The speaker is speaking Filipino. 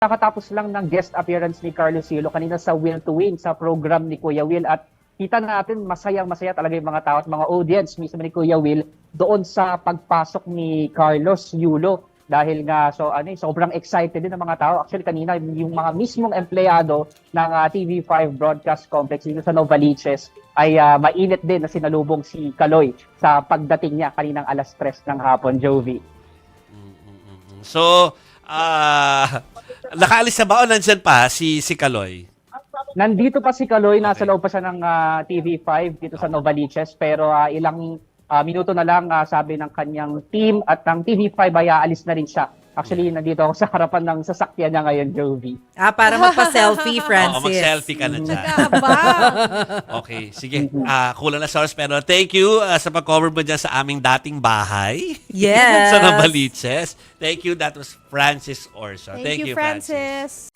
Kakatapos lang ng guest appearance ni Carlos Silo kanina sa Will to Win sa program ni Kuya Will at kita natin masayang-masaya talaga yung mga tao at mga audience mismo ni Kuya Will doon sa pagpasok ni Carlos Yulo dahil nga sobrang excited din ng mga tao. Actually kanina yung mga mismong empleyado ng TV5 Broadcast Complex dito sa Novaliches ay mainit din na sinalubong si Kaloy sa pagdating niya kaninang alas 3 ng hapon, Jovi. So, nakaalis na ba o nandyan pa si Kaloy? Nandito pa si Kaloy, nasa loob pa siya ng TV5 dito sa Novaliches, pero ilang minuto na lang sabi ng kanyang team at ng TV5 ay aalis na rin siya. Actually, nandito ako sa harapan ng sasakyan niya ngayon, Jovi. Para magpa-selfie, Francis. Oo, mag-selfie ka na dyan. Okay, sige. Kulang na source, pero thank you sa pag-cover mo dyan sa aming dating bahay. Yes. Sa Novaliches. Thank you. That was Francis Orso. Thank you, Francis.